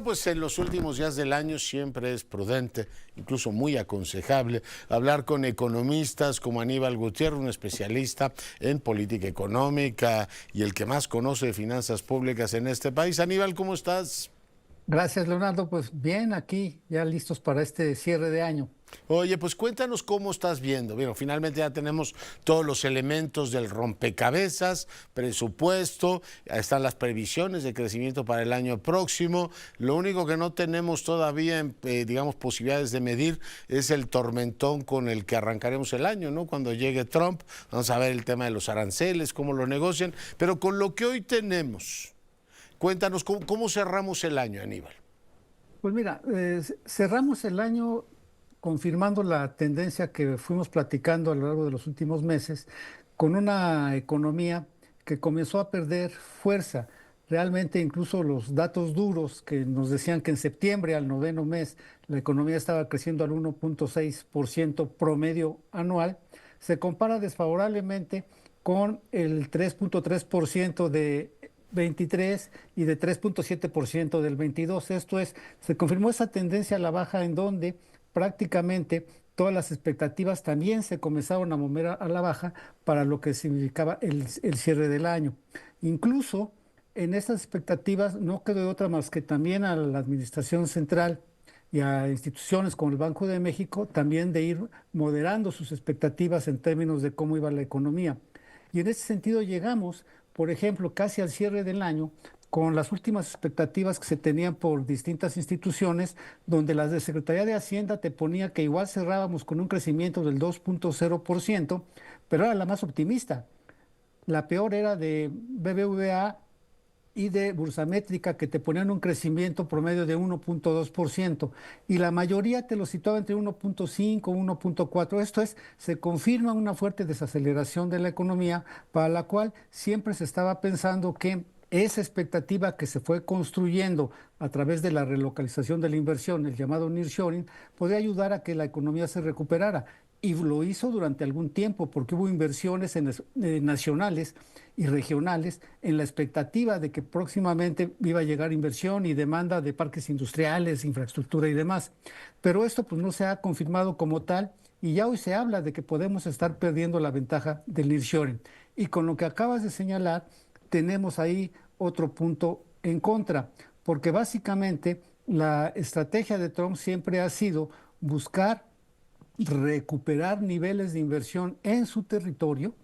Pues en los últimos días del año siempre es prudente, incluso muy aconsejable, hablar con economistas como Aníbal Gutiérrez, un especialista en política económica y el que más conoce de finanzas públicas en este país. Aníbal, ¿cómo estás? Gracias, Leonardo. Pues bien, aquí ya listos para este cierre de año. Oye, pues cuéntanos cómo estás viendo. Bueno, finalmente ya tenemos todos los elementos del rompecabezas, presupuesto, ya están las previsiones de crecimiento para el año próximo. Lo único que no tenemos todavía, digamos, posibilidades de medir es el tormentón con el que arrancaremos el año, ¿no? Cuando llegue Trump, vamos a ver el tema de los aranceles, cómo lo negocian. Pero con lo que hoy tenemos, cuéntanos cómo cerramos el año, Aníbal. Pues mira, cerramos el año confirmando la tendencia que fuimos platicando a lo largo de los últimos meses, con una economía que comenzó a perder fuerza. Realmente incluso los datos duros que nos decían que en septiembre, al noveno mes, la economía estaba creciendo al 1.6% promedio anual, se compara desfavorablemente con el 3.3% de 23 y de 3.7% del 22. Esto es, se confirmó esa tendencia a la baja en donde prácticamente todas las expectativas también se comenzaron a mover a la baja para lo que significaba el cierre del año. Incluso en estas expectativas no quedó de otra más que también a la Administración Central y a instituciones como el Banco de México también de ir moderando sus expectativas en términos de cómo iba la economía. Y en ese sentido llegamos, por ejemplo, casi al cierre del año, con las últimas expectativas que se tenían por distintas instituciones, donde las de Secretaría de Hacienda te ponía que igual cerrábamos con un crecimiento del 2.0%, pero era la más optimista. La peor era de BBVA y de Bursamétrica, que te ponían un crecimiento promedio de 1.2%, y la mayoría te lo situaba entre 1.5 y 1.4. Esto es, se confirma una fuerte desaceleración de la economía, para la cual siempre se estaba pensando que esa expectativa que se fue construyendo a través de la relocalización de la inversión, el llamado nearshoring, podría ayudar a que la economía se recuperara. Y lo hizo durante algún tiempo, porque hubo inversiones nacionales y regionales en la expectativa de que próximamente iba a llegar inversión y demanda de parques industriales, infraestructura y demás. Pero esto pues no se ha confirmado como tal, y ya hoy se habla de que podemos estar perdiendo la ventaja del nearshoring. Y con lo que acabas de señalar, tenemos ahí otro punto en contra, porque básicamente la estrategia de Trump siempre ha sido buscar recuperar niveles de inversión en su territorio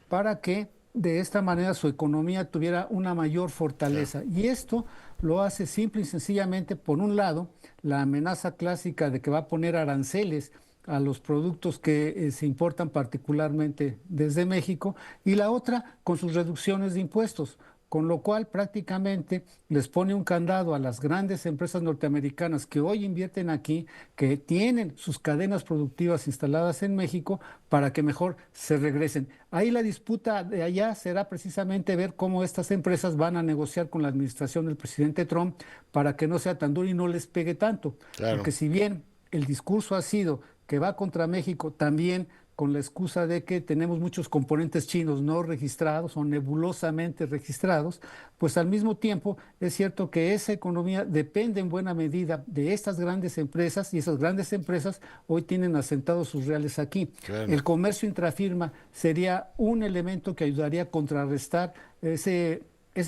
para que de esta manera su economía tuviera una mayor Claro. fortaleza. Y esto lo hace simple y sencillamente, por un lado, la amenaza clásica de que va a poner aranceles a los productos que se importan particularmente desde México, y la otra con sus reducciones de impuestos, con lo cual prácticamente les pone un candado a las grandes empresas norteamericanas que hoy invierten aquí, que tienen sus cadenas productivas instaladas en México, para que mejor se regresen. Ahí la disputa de allá será precisamente ver cómo estas empresas van a negociar con la administración del presidente Trump para que no sea tan duro y no les pegue tanto. Claro. Porque si bien el discurso ha sido que va contra México, también con la excusa de que tenemos muchos componentes chinos no registrados o nebulosamente registrados, pues al mismo tiempo es cierto que esa economía depende en buena medida de estas grandes empresas, y esas grandes empresas hoy tienen asentados sus reales aquí. Claro. El comercio intrafirma sería un elemento que ayudaría a contrarrestar ese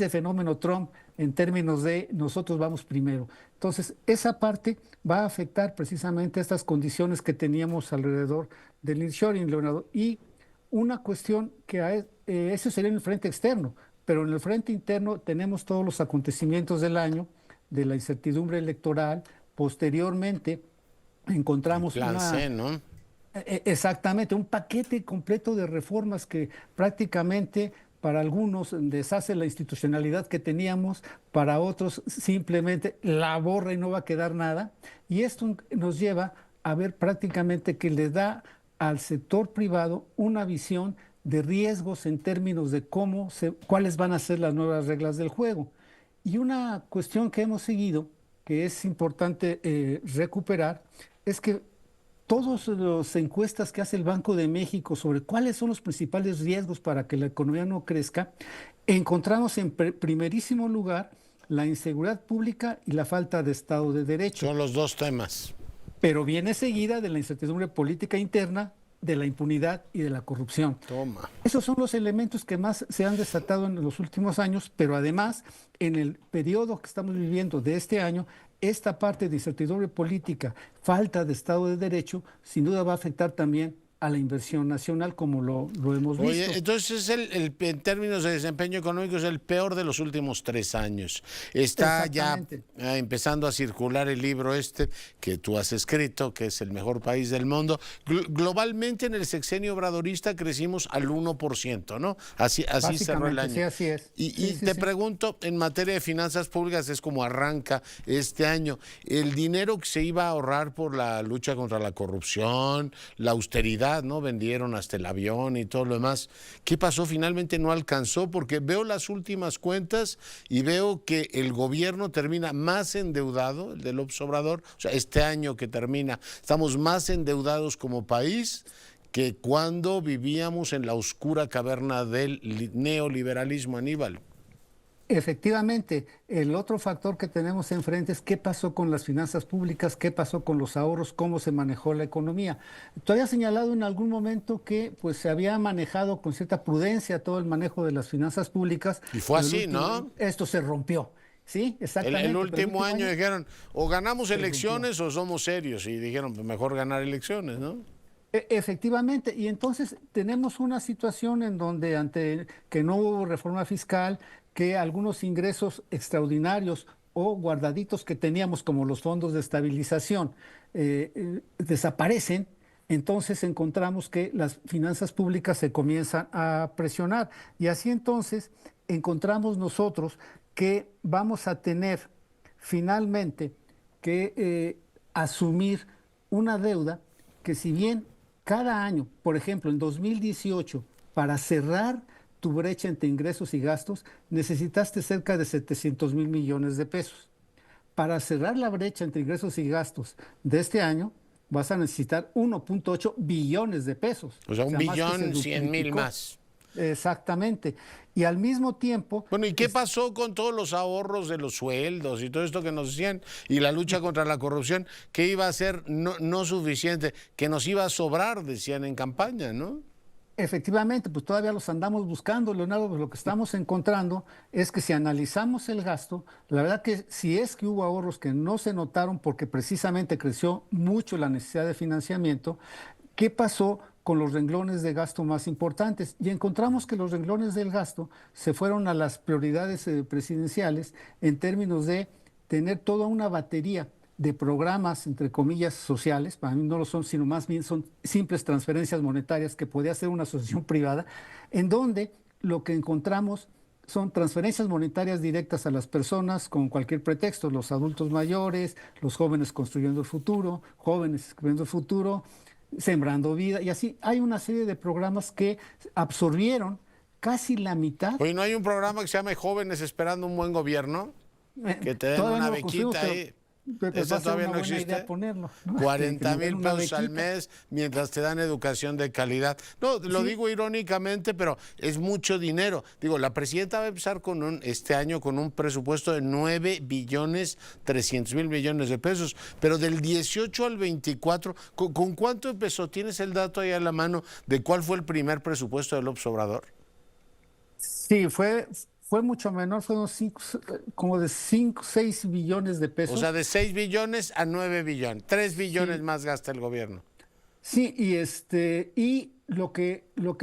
fenómeno Trump en términos de nosotros vamos primero. Entonces, esa parte va a afectar precisamente estas condiciones que teníamos alrededor del nearshoring, Leonardo. Y una cuestión que eso sería en el frente externo, pero en el frente interno tenemos todos los acontecimientos del año, de la incertidumbre electoral. Posteriormente El encontramos plan C, ¿no? exactamente, un paquete completo de reformas que prácticamente para algunos deshace la institucionalidad que teníamos, para otros simplemente la borra y no va a quedar nada. Y esto nos lleva a ver prácticamente que le da al sector privado una visión de riesgos en términos de cuáles van a ser las nuevas reglas del juego. Y una cuestión que hemos seguido, que es importante recuperar, es que todas las encuestas que hace el Banco de México sobre cuáles son los principales riesgos para que la economía no crezca, encontramos en primerísimo lugar la inseguridad pública y la falta de Estado de Derecho, Son los dos temas. pero viene seguida de la incertidumbre política interna, de la impunidad y de la corrupción. Toma. Esos son los elementos que más se han desatado en los últimos años, pero además, en el periodo que estamos viviendo de este año, esta parte de incertidumbre política, falta de Estado de Derecho, sin duda va a afectar también a la inversión nacional, como lo hemos visto. Oye, entonces en términos de desempeño económico es el peor de los últimos 3 años. Está ya empezando a circular el libro que tú has escrito, que es el mejor país del mundo. Globalmente en el sexenio obradorista crecimos al 1%, ¿no? Así cerró el año. Sí, así es. Y te pregunto, en materia de finanzas públicas es como arranca este año. El dinero que se iba a ahorrar por la lucha contra la corrupción, la austeridad, ¿no? Vendieron hasta el avión y todo lo demás. ¿Qué pasó? Finalmente no alcanzó, porque veo las últimas cuentas y veo que el gobierno termina más endeudado, el de López Obrador, o sea, este año que termina, estamos más endeudados como país que cuando vivíamos en la oscura caverna del neoliberalismo, Aníbal. Efectivamente, el otro factor que tenemos enfrente es qué pasó con las finanzas públicas, qué pasó con los ahorros, cómo se manejó la economía. Tú habías señalado en algún momento que pues se había manejado con cierta prudencia todo el manejo de las finanzas públicas. Y fue así, ¿no? Esto se rompió. Sí, exactamente. El último año dijeron, o ganamos elecciones o somos serios. Y dijeron, pues mejor ganar elecciones, ¿no? Efectivamente, y entonces tenemos una situación en donde ante que no hubo reforma fiscal, que algunos ingresos extraordinarios o guardaditos que teníamos como los fondos de estabilización desaparecen, entonces encontramos que las finanzas públicas se comienzan a presionar y así entonces encontramos nosotros que vamos a tener finalmente que asumir una deuda que si bien cada año, por ejemplo, en 2018, para cerrar tu brecha entre ingresos y gastos, necesitaste cerca de 700,000 millones de pesos. Para cerrar la brecha entre ingresos y gastos de este año, vas a necesitar 1.8 billones de pesos. O sea, 1.100.000 más. Exactamente. Y al mismo tiempo... Bueno, ¿y qué pasó con todos los ahorros de los sueldos y todo esto que nos decían? Y la lucha contra la corrupción, que iba a ser no suficiente, que nos iba a sobrar, decían en campaña, ¿no? Efectivamente, pues todavía los andamos buscando, Leonardo, pues lo que estamos encontrando es que si analizamos el gasto, la verdad que si es que hubo ahorros que no se notaron porque precisamente creció mucho la necesidad de financiamiento, ¿qué pasó con los renglones de gasto más importantes? Y encontramos que los renglones del gasto se fueron a las prioridades presidenciales en términos de tener toda una batería de programas, entre comillas, sociales. Para mí no lo son, sino más bien son simples transferencias monetarias que podía hacer una asociación privada, en donde lo que encontramos son transferencias monetarias directas a las personas con cualquier pretexto, los adultos mayores, los jóvenes construyendo el futuro, jóvenes escribiendo el futuro, sembrando vida, y así hay una serie de programas que absorbieron casi la mitad. Oye, ¿no hay un programa que se llame Jóvenes Esperando un Buen Gobierno? Que te den una bequita ahí. Eso todavía no existe. Ponerlo, ¿no? 40,000 pesos al mes mientras te dan educación de calidad. No, lo digo irónicamente, pero es mucho dinero. Digo, la presidenta va a empezar este año con un presupuesto de 9.300.000 millones de pesos, pero del 18 al 24, ¿con cuánto empezó? ¿Tienes el dato ahí a la mano de cuál fue el primer presupuesto de López Obrador? Sí, fue mucho menor, fueron como de 5, 6 billones de pesos. O sea, de 6 billones a 9 billones, 3 billones más gasta el gobierno. Sí, y lo que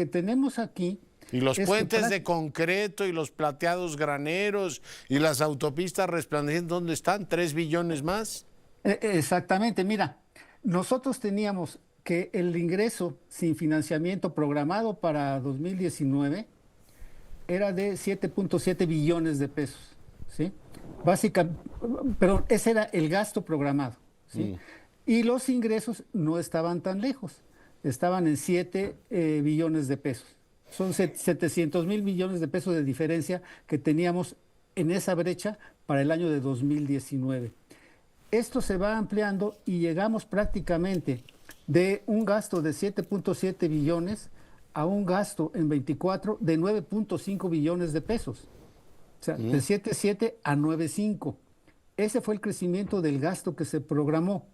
tenemos aquí... Y los puentes de concreto y los plateados graneros y las autopistas resplandecientes, ¿dónde están? 3 billones más. Exactamente, mira, nosotros teníamos que el ingreso sin financiamiento programado para 2019 era de 7.7 billones de pesos, ¿sí? Pero ese era el gasto programado, ¿sí? Y los ingresos no estaban tan lejos, estaban en 7 billones de pesos. Son 700,000 millones de pesos de diferencia que teníamos en esa brecha para el año de 2019. Esto se va ampliando y llegamos prácticamente de un gasto de 7.7 billones a un gasto en 24 de 9.5 billones de pesos. O sea, de 7.7 a 9.5. Ese fue el crecimiento del gasto que se programó.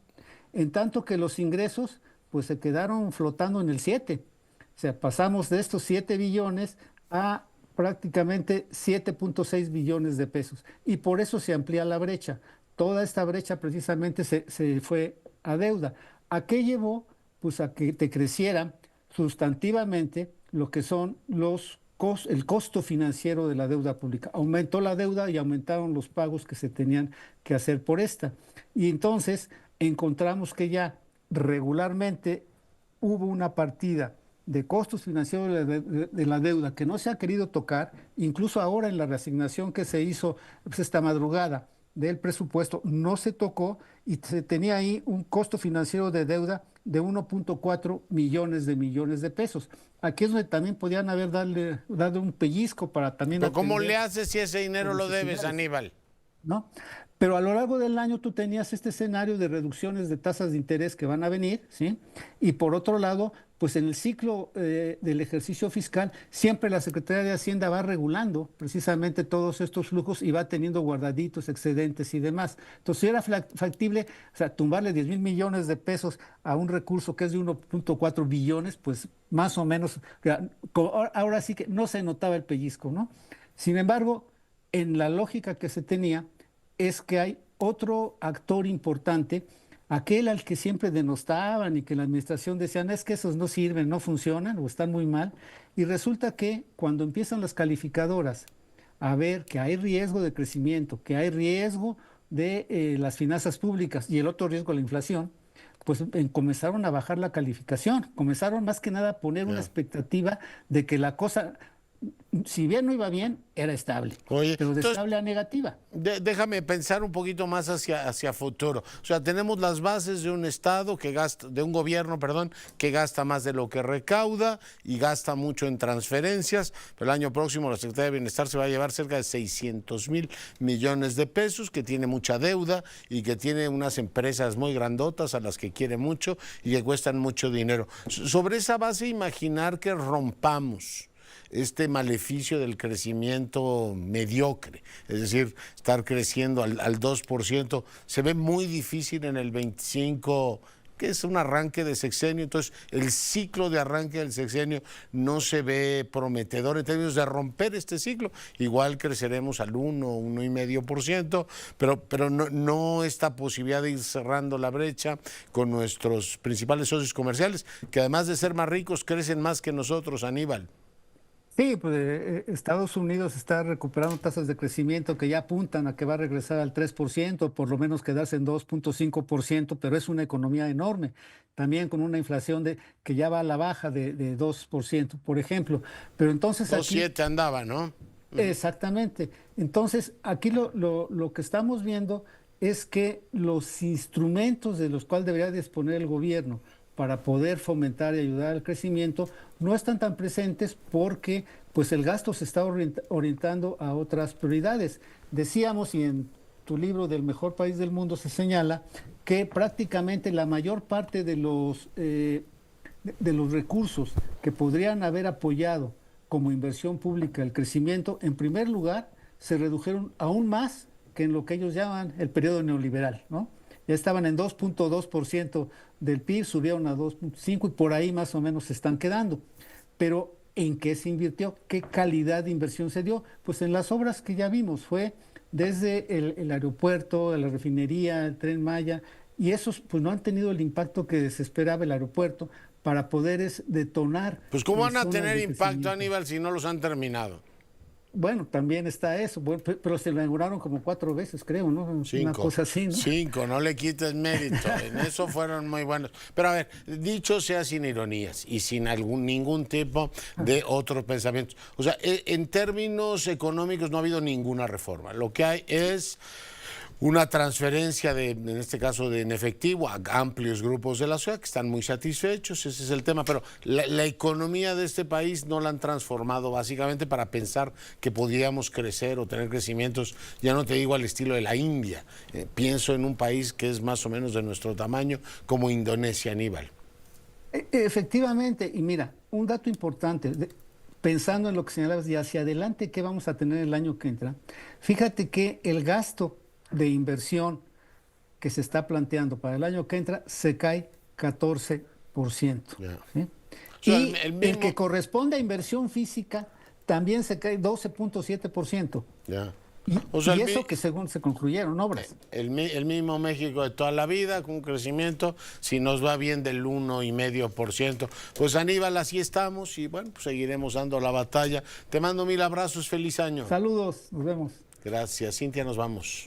En tanto que los ingresos, pues se quedaron flotando en el 7. O sea, pasamos de estos 7 billones a prácticamente 7.6 billones de pesos. Y por eso se amplía la brecha. Toda esta brecha precisamente se fue a deuda. ¿A qué llevó? Pues a que te creciera sustantivamente lo que son el costo financiero de la deuda pública. Aumentó la deuda y aumentaron los pagos que se tenían que hacer por esta. Y entonces encontramos que ya regularmente hubo una partida de costos financieros de la deuda que no se ha querido tocar, incluso ahora en la reasignación que se hizo pues, esta madrugada del presupuesto, no se tocó y se tenía ahí un costo financiero de deuda de 1.4 millones de pesos. Aquí es donde también podían haber dado un pellizco para también Pero ¿cómo le atender haces si ese dinero las lo debes, necesidades, Aníbal? ¿no? Pero a lo largo del año tú tenías este escenario de reducciones de tasas de interés que van a venir, ¿sí? Y por otro lado, pues en el ciclo del ejercicio fiscal, siempre la Secretaría de Hacienda va regulando precisamente todos estos flujos y va teniendo guardaditos, excedentes y demás. Entonces, si era factible, o sea, tumbarle 10.000 millones de pesos a un recurso que es de 1.4 billones, pues más o menos, ahora sí que no se notaba el pellizco, ¿no? Sin embargo, en la lógica que se tenía, es que hay otro actor importante, aquel al que siempre denostaban y que la administración decían, es que esos no sirven, no funcionan o están muy mal. Y resulta que cuando empiezan las calificadoras a ver que hay riesgo de crecimiento, que hay riesgo de las finanzas públicas y el otro riesgo, la inflación, pues comenzaron a bajar la calificación, comenzaron más que nada a poner una Ya. expectativa de que la cosa, si bien no iba bien, era estable, Oye, pero de entonces, estable a negativa. déjame pensar un poquito más hacia futuro. O sea, tenemos las bases de un Estado que gasta, de un gobierno, perdón, que gasta más de lo que recauda y gasta mucho en transferencias. Pero el año próximo la Secretaría de Bienestar se va a llevar cerca de 600.000 millones de pesos, que tiene mucha deuda y que tiene unas empresas muy grandotas a las que quiere mucho y que cuestan mucho dinero. Sobre esa base, imaginar que rompamos este maleficio del crecimiento mediocre, es decir, estar creciendo al 2%, se ve muy difícil en el 25, que es un arranque de sexenio, entonces el ciclo de arranque del sexenio no se ve prometedor en términos de romper este ciclo, igual creceremos al 1,5%, pero no esta posibilidad de ir cerrando la brecha con nuestros principales socios comerciales, que además de ser más ricos, crecen más que nosotros, Aníbal. Sí, pues Estados Unidos está recuperando tasas de crecimiento que ya apuntan a que va a regresar al 3%, por lo menos quedarse en 2.5%, pero es una economía enorme, también con una inflación que ya va a la baja de 2%, por ejemplo. Pero entonces aquí, 2,7 andaba, ¿no? exactamente, entonces aquí lo que estamos viendo es que los instrumentos de los cuales debería disponer el gobierno para poder fomentar y ayudar al crecimiento no están tan presentes porque pues el gasto se está orientando a otras prioridades. Decíamos, y en tu libro del mejor país del mundo se señala, que prácticamente la mayor parte de los recursos que podrían haber apoyado como inversión pública el crecimiento, en primer lugar, se redujeron aún más que en lo que ellos llaman el periodo neoliberal, ¿no? Ya estaban en 2.2% del PIB, subieron a 2.5 y por ahí más o menos se están quedando. Pero ¿en qué se invirtió? ¿Qué calidad de inversión se dio? Pues en las obras que ya vimos, fue desde el aeropuerto, la refinería, el Tren Maya, y esos pues no han tenido el impacto que se esperaba el aeropuerto para poder detonar Pues ¿cómo van a zonas tener de impacto, crecimiento. Aníbal, si no los han terminado? Bueno, también está eso, bueno, pero se lo inauguraron como 4 veces, creo, ¿no? Una Cinco, cosa así, ¿no? cinco, no le quites mérito, en eso fueron muy buenos. Pero a ver, dicho sea sin ironías y sin ningún tipo de otros pensamientos. O sea, en términos económicos no ha habido ninguna reforma. Lo que hay es una transferencia en este caso en efectivo, a amplios grupos de la sociedad que están muy satisfechos, ese es el tema, pero la economía de este país no la han transformado básicamente para pensar que podíamos crecer o tener crecimientos, ya no te digo al estilo de la India, pienso en un país que es más o menos de nuestro tamaño como Indonesia, Aníbal. Efectivamente, y mira, un dato importante, pensando en lo que señalabas y hacia adelante, ¿qué vamos a tener el año que entra? Fíjate que el gasto de inversión que se está planteando para el año que entra se cae 14%. Ya. ¿Sí? O sea, Y el el que mismo... corresponde a inversión física también se cae 12.7%. Ya. Y, O sea, y eso que según se concluyeron obras. el mismo México de toda la vida, con un crecimiento, si nos va bien del 1,5%. Pues Aníbal, así estamos y bueno, pues seguiremos dando la batalla. Te mando 1000 abrazos, feliz año. Saludos, nos vemos. Gracias, Cintia, nos vamos.